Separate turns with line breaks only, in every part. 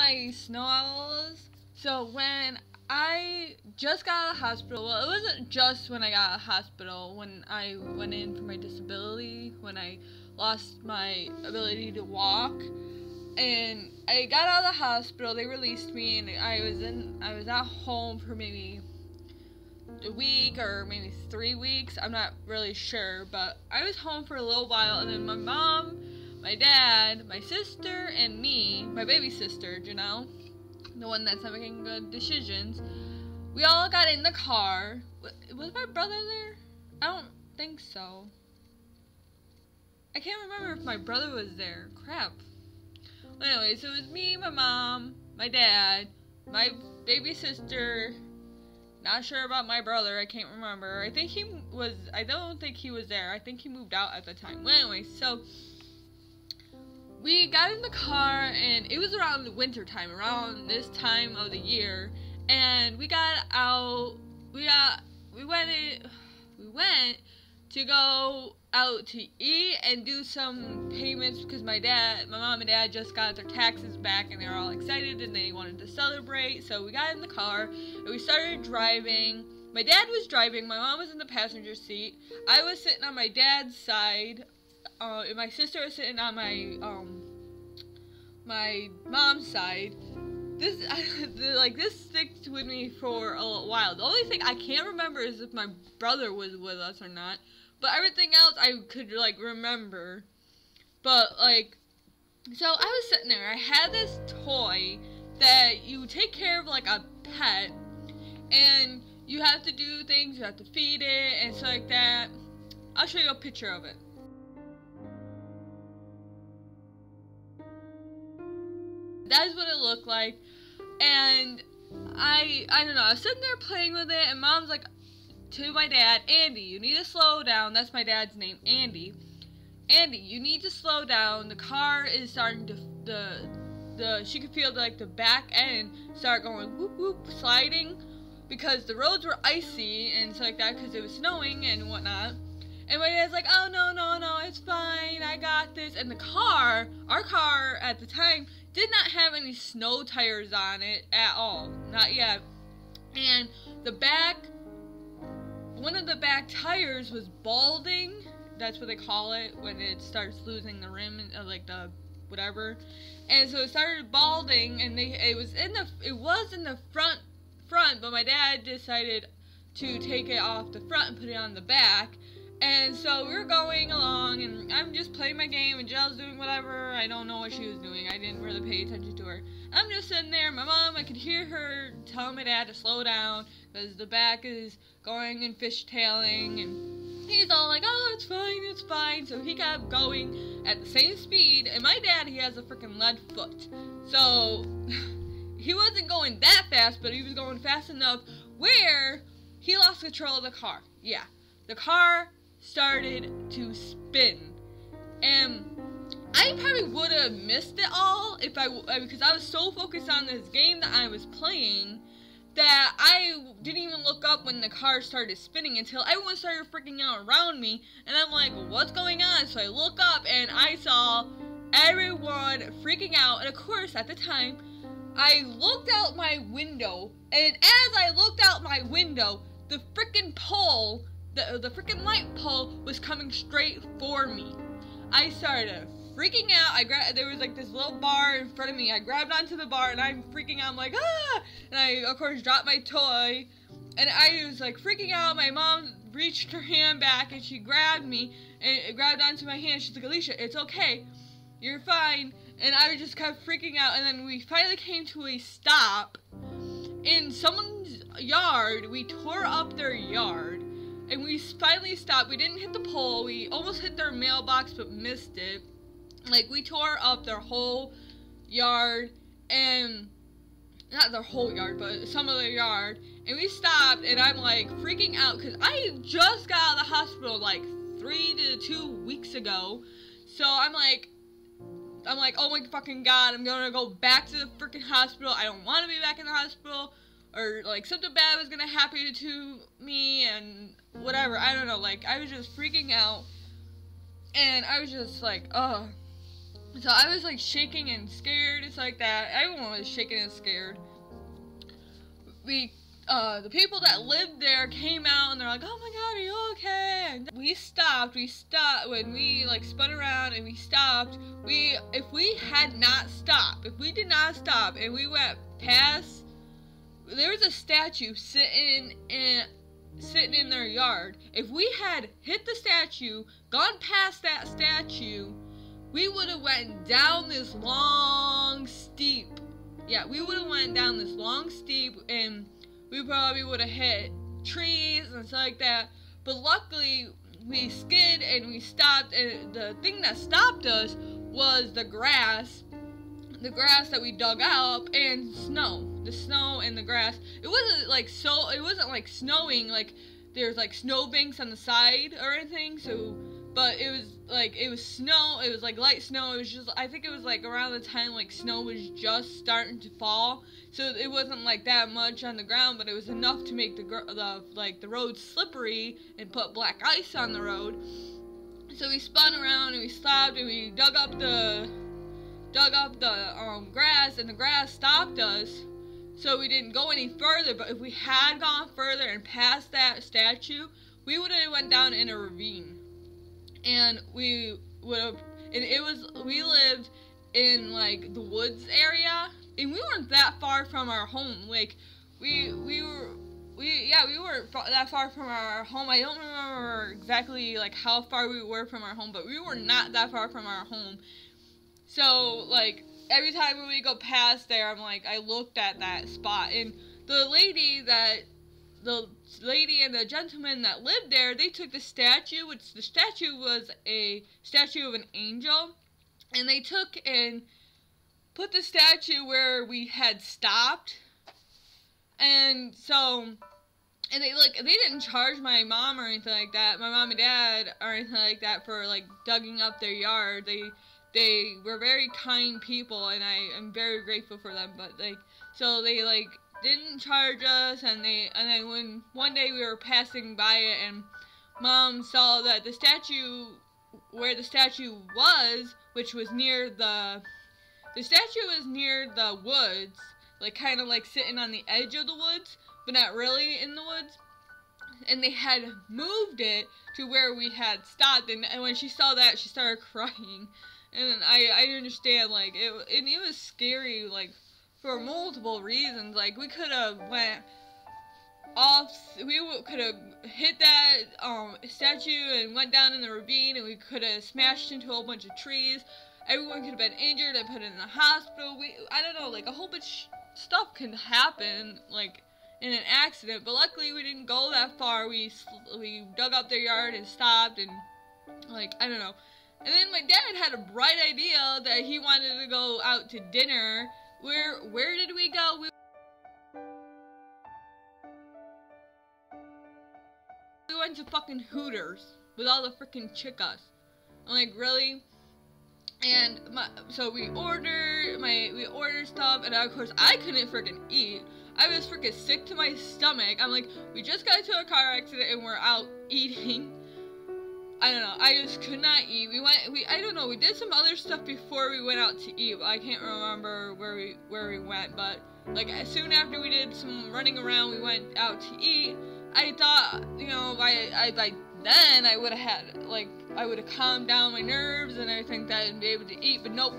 my snow owls. So when I just got out of the hospital, well, it wasn't just when I got out of the hospital, when I went in for my disability, when I lost my ability to walk, and I got out of the hospital, they released me, and I was at home for maybe a week or maybe 3 weeks, I'm not really sure, but I was home for a little while, and then my mom, my dad, my sister, and me, my baby sister, Janelle, the one that's not making good decisions, we all got in the car. Was my brother there? I don't think so. I can't remember if my brother was there. Crap. Well, anyways, it was me, my mom, my dad, my baby sister. Not sure about my brother. I can't remember. I don't think he was there. I think he moved out at the time. Well, anyway, so we got in the car, and it was around the winter time, around this time of the year, and we got out. We went to go out to eat and do some payments because my mom and dad just got their taxes back, and they were all excited and they wanted to celebrate. So we got in the car and we started driving. My dad was driving, my mom was in the passenger seat, I was sitting on my dad's side, and my sister was sitting on my mom's side. This sticks with me for a little while. The only thing I can't remember is if my brother was with us or not. But everything else I could, remember. But, so I was sitting there. I had this toy that you take care of like a pet. And you have to do things. You have to feed it and stuff like that. I'll show you a picture of it. That's what it looked like. And I don't know, I was sitting there playing with it, and mom's like to my dad, Andy, you need to slow down. That's my dad's name, Andy. Andy, you need to slow down. The car is starting to, she could feel the back end start going whoop whoop, sliding, because the roads were icy and stuff like that, because it was snowing and whatnot. And my dad's like, oh, no, it's fine, I got this. And our car at the time, did not have any snow tires on it at all. Not yet. And one of the back tires was balding. That's what they call it when it starts losing the rim, the whatever. And so it started balding, and it was in the front, but my dad decided to take it off the front and put it on the back. And so we were going along, and I'm just playing my game, and Jill's doing whatever. I don't know what she was doing. I didn't really pay attention to her. I'm just sitting there. My mom, I could hear her tell my dad to slow down, because the back is going and fishtailing, and he's all like, oh, it's fine. So he kept going at the same speed, and my dad, he has a freaking lead foot. So he wasn't going that fast, but he was going fast enough where he lost control of the car. Yeah, the car started to spin, and I probably would have missed it all because I was so focused on this game that I was playing that I didn't even look up when the car started spinning until everyone started freaking out around me, and I'm like, what's going on? So I look up and I saw everyone freaking out, and of course at the time I looked out my window, and as I looked out my window, the freaking pole, the freaking light pole was coming straight for me. I started freaking out. There was this little bar in front of me. I grabbed onto the bar, and I'm freaking out. I'm like, ah! And I, of course, dropped my toy, and I was freaking out. My mom reached her hand back, and she grabbed me and grabbed onto my hand. She's like, Alicia, it's okay. You're fine. And I just kept freaking out, and then we finally came to a stop in someone's yard. We tore up their yard. And we finally stopped. We didn't hit the pole. We almost hit their mailbox, but missed it. We tore up their whole yard, and not their whole yard, but some of their yard. And we stopped, and I'm freaking out because I just got out of the hospital 3 to 2 weeks ago. So I'm like, oh my fucking god, I'm gonna go back to the freaking hospital. I don't want to be back in the hospital. Or something bad was gonna happen to me, and whatever, I don't know, I was just freaking out, and I was just oh. So I was like shaking and scared. It's like that. Everyone was shaking and scared. The people that lived there came out and they're like, "Oh my God, are you okay?" And we stopped when we like spun around and we stopped. If we had not stopped, if we did not stop and we went past, there was a statue sitting in their yard. If we had hit the statue, gone past that statue, we would have went down this long steep. Yeah, we would have went down this long steep, and we probably would have hit trees and stuff like that. But luckily, we skid and we stopped, and the thing that stopped us was the grass that we dug out, and the snow and the grass. It wasn't like snowing, like there's like snow banks on the side or anything, but it was snow. It was like light snow. It was just, I think it was like around the time like snow was just starting to fall, so it wasn't like that much on the ground, but it was enough to make the road slippery and put black ice on the road. So we spun around and we stopped and we dug up the grass, and the grass stopped us, so we didn't go any further. But if we had gone further and past that statue, we would have went down in a ravine. And we lived in like the woods area, and we weren't that far from our home. Like we weren't that far from our home. I don't remember exactly like how far we were from our home, but we were not that far from our home. So like every time we would go past there, I looked at that spot, and the lady and the gentleman that lived there, they took the statue, which the statue was a statue of an angel, and they took and put the statue where we had stopped. And so, and they didn't charge my mom or anything like that, my mom and dad or anything like that, for like digging up their yard. They were very kind people, and I am very grateful for them. But they didn't charge us, and then when one day we were passing by it, and Mom saw that the statue, where the statue was, which was near the statue was near the woods, like kind of like sitting on the edge of the woods, but not really in the woods. And they had moved it to where we had stopped, and when she saw that, she started crying. And I understand, like, it was scary, like, for multiple reasons. Like, we could have went off, we could have hit that statue and went down in the ravine, and we could have smashed into a whole bunch of trees. Everyone could have been injured and put in the hospital. I don't know, like, a whole bunch of stuff can happen, like, in an accident. But luckily, we didn't go that far. We dug up their yard and stopped, and, like, I don't know. And then my dad had a bright idea that he wanted to go out to dinner. Where did we go? We went to fucking Hooters with all the freaking chicas. I'm like, really? And so we ordered stuff, and of course I couldn't freaking eat. I was freaking sick to my stomach. I'm like, we just got into a car accident and we're out eating. I don't know, I just could not eat. I don't know, we did some other stuff before we went out to eat. I can't remember where we went, but like soon after we did some running around, we went out to eat. I thought, you know, by then I would have calmed down my nerves and everything like that and be able to eat, but nope.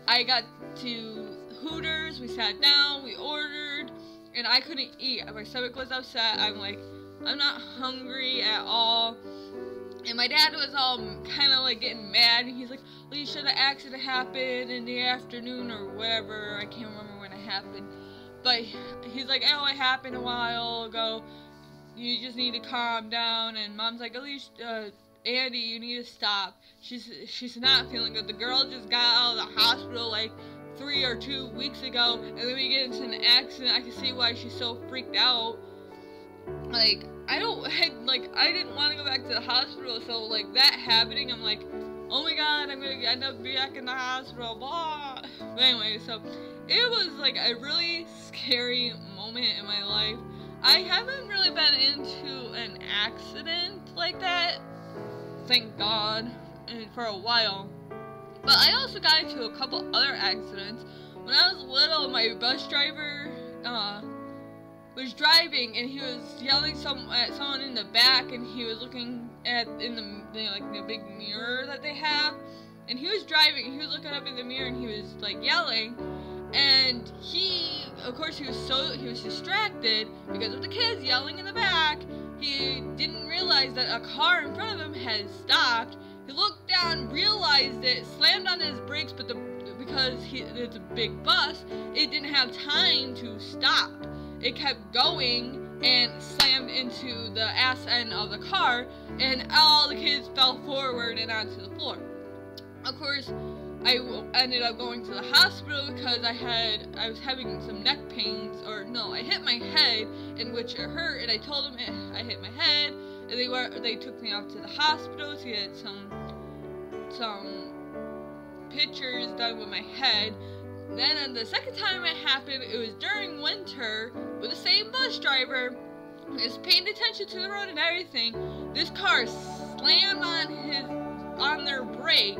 I got to Hooters, we sat down, we ordered, and I couldn't eat. My stomach was upset. I'm like, I'm not hungry at all. And my dad was all kind of like getting mad, and he's like, well, you should have accident happened in the afternoon or whatever. I can't remember when it happened. But he's like, oh, it happened a while ago. You just need to calm down. And Mom's like, at least, Andy, you need to stop. She's not feeling good. The girl just got out of the hospital like 3 or 2 weeks ago, and then we get into an accident. I can see why she's so freaked out. Like, I didn't want to go back to the hospital, so, like, that happening, I'm like, oh my god, I'm gonna end up back in the hospital, blah. But anyway, so, it was, like, a really scary moment in my life. I haven't really been into an accident like that, thank God, for a while. But I also got into a couple other accidents. When I was little, my bus driver was driving, and he was yelling at someone in the back, and he was looking in the big mirror that they have, and he was driving, and he was looking up in the mirror, and he was like yelling, and of course he was distracted because of the kids yelling in the back. He didn't realize that a car in front of him had stopped. He looked down, realized it, slammed on his brakes, but because it's a big bus, it didn't have time to stop. It kept going and slammed into the ass end of the car, and all the kids fell forward and onto the floor. Of course, I ended up going to the hospital because I was having some neck pains, I hit my head, in which it hurt, and I told them I hit my head, and they took me out to the hospital to get some pictures done with my head. Then the second time it happened, it was during winter with the same bus driver. He was paying attention to the road and everything. This car slammed on their brake.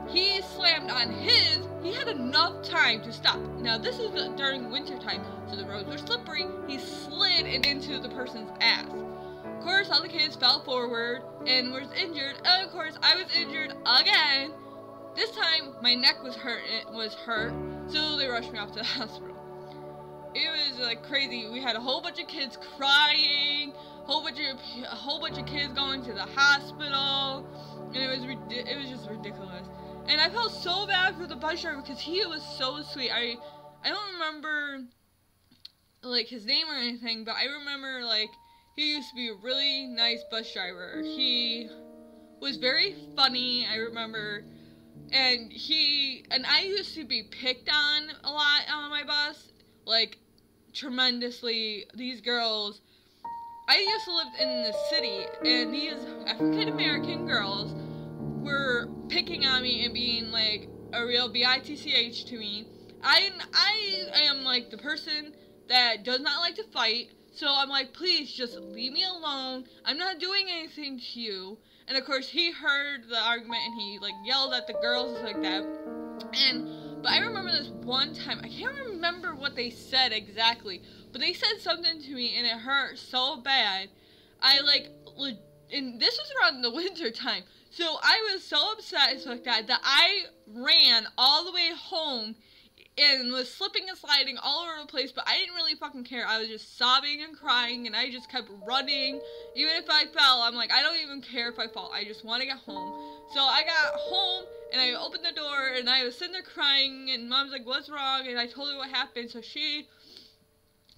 He slammed on his. He had enough time to stop. Now this is during winter time, so the roads were slippery. He slid it into the person's ass. Of course, all the kids fell forward and was injured. And of course, I was injured again. This time, my neck was hurt, so they rushed me off to the hospital. It was like crazy. We had a whole bunch of kids crying, a whole bunch of kids going to the hospital, and it was just ridiculous. And I felt so bad for the bus driver because he was so sweet. I don't remember like his name or anything, but I remember like he used to be a really nice bus driver. He was very funny, I remember. And I used to be picked on a lot on my bus, like, tremendously. These girls, I used to live in the city, and these African-American girls were picking on me and being, like, a real bitch to me. I am, like, the person that does not like to fight, so I'm like, please, just leave me alone. I'm not doing anything to you. And of course, he heard the argument and he like yelled at the girls like that. But I remember this one time, I can't remember what they said exactly, but they said something to me and it hurt so bad. And this was around the winter time, so I was so upset and like that I ran all the way home and was slipping and sliding all over the place, but I didn't really fucking care. I was just sobbing and crying, and I just kept running. Even if I fell, I'm like, I don't even care if I fall. I just want to get home. So I got home, and I opened the door, and I was sitting there crying, and Mom's like, what's wrong? And I told her what happened, so she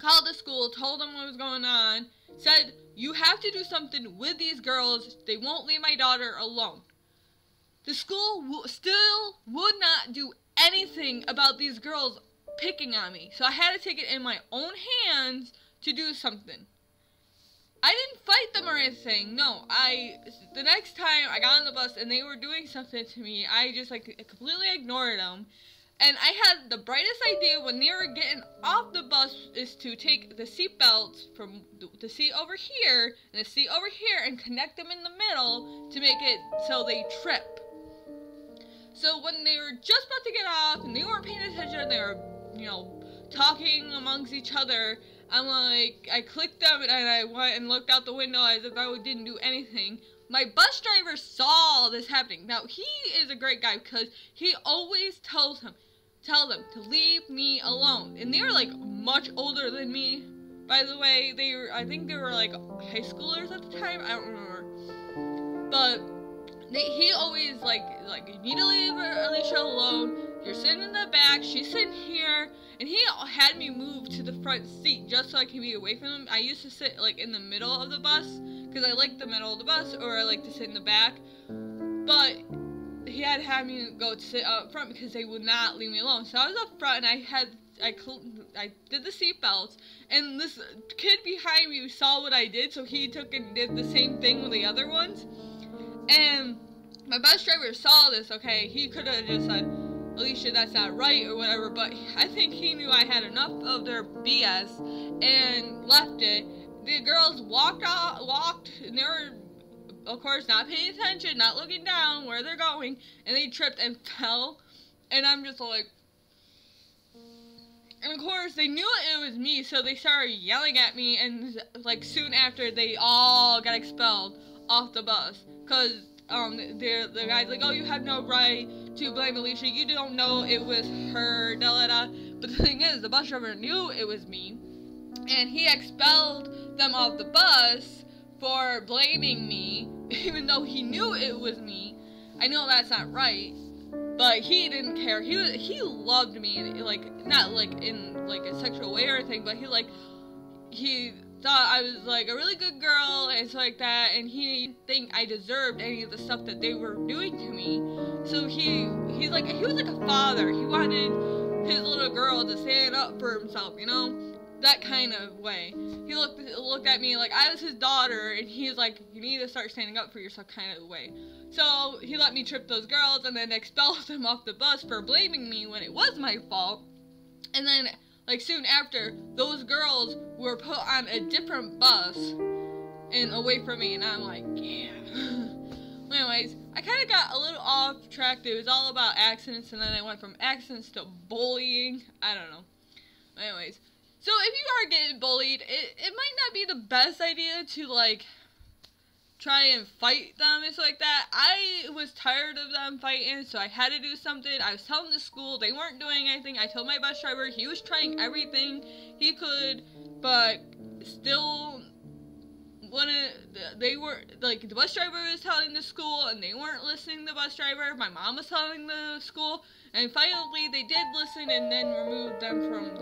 called the school, told them what was going on, said, you have to do something with these girls. They won't leave my daughter alone. The school still would not do anything about these girls picking on me. So I had to take it in my own hands to do something. I didn't fight them or anything. No, the next time I got on the bus and they were doing something to me, I just like completely ignored them. And I had the brightest idea when they were getting off the bus is to take the seat belts from the seat over here and the seat over here and connect them in the middle to make it so they trip. So when they were just about to get off and they weren't paying attention, they were, talking amongst each other, I'm like, I clicked them and I went and looked out the window as if I didn't do anything. My bus driver saw this happening. Now, he is a great guy because he always tell them to leave me alone. And they were like much older than me, by the way. I think they were like high schoolers at the time. I don't remember. But he always like you need to leave Alicia alone. You're sitting in the back, she's sitting here, and he had me move to the front seat just so I can be away from him. I used to sit like in the middle of the bus because I like the middle of the bus, or I like to sit in the back. But he had me go to sit up front because they would not leave me alone. So I was up front and I did the seat belts, and this kid behind me saw what I did, so he took and did the same thing with the other ones. And my bus driver saw this, okay? He could have just said, Alicia, that's not right, or whatever, but I think he knew I had enough of their BS and left it. The girls walked, and they were of course, not paying attention, not looking down where they're going, and they tripped and fell, and I'm just like, and of course, they knew it was me, so they started yelling at me, and, like, soon after, they all got expelled off the bus, because, the guy's like, oh, you have no right to blame Alicia, you don't know it was her, da-da-da, but the thing is, the bus driver knew it was me, and he expelled them off the bus for blaming me, even though he knew it was me. I know that's not right, but he didn't care. He loved me, and like, not like in like a sexual way or anything, but he thought I was like a really good girl and stuff like that, and he didn't think I deserved any of the stuff that they were doing to me. So he was like a father. He wanted his little girl to stand up for himself, you know? That kind of way. He looked at me like I was his daughter, and he's like, you need to start standing up for yourself kind of way. So he let me trip those girls and then expelled them off the bus for blaming me when it was my fault. And then, like, soon after, those girls were put on a different bus and away from me, and I'm like, yeah. Anyways, I kind of got a little off track. It was all about accidents, and then I went from accidents to bullying. I don't know. Anyways. So if you are getting bullied, it might not be the best idea to, like, try and fight them and stuff like that. I was tired of them fighting, so I had to do something. I was telling the school, they weren't doing anything. I told my bus driver, he was trying everything he could, but still they were, like, the bus driver was telling the school, and they weren't listening to the bus driver. My mom was telling the school, and finally they did listen and then removed them from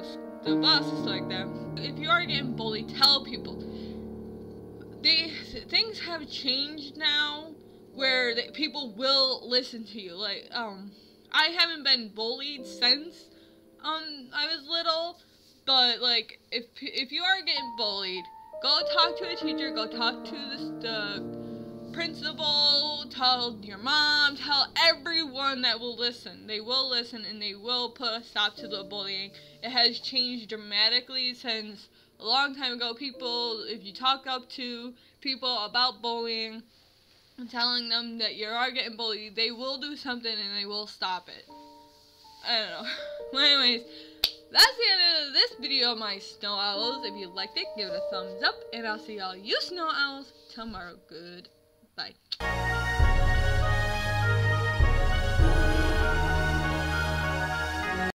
the bus and stuff like that. If you are getting bullied, tell people. Things have changed now where people will listen to you. Like, I haven't been bullied since I was little, but like, if you are getting bullied, go talk to a teacher, go talk to the principal, tell your mom, tell everyone that will listen. They will listen, and they will put a stop to the bullying. It has changed dramatically since a long time ago. People, if you talk up to people about bullying and telling them that you are getting bullied, they will do something and they will stop it. I don't know. Well, anyways, that's the end of this video, my snow owls. If you liked it, give it a thumbs up, and I'll see all you snow owls tomorrow. Goodbye.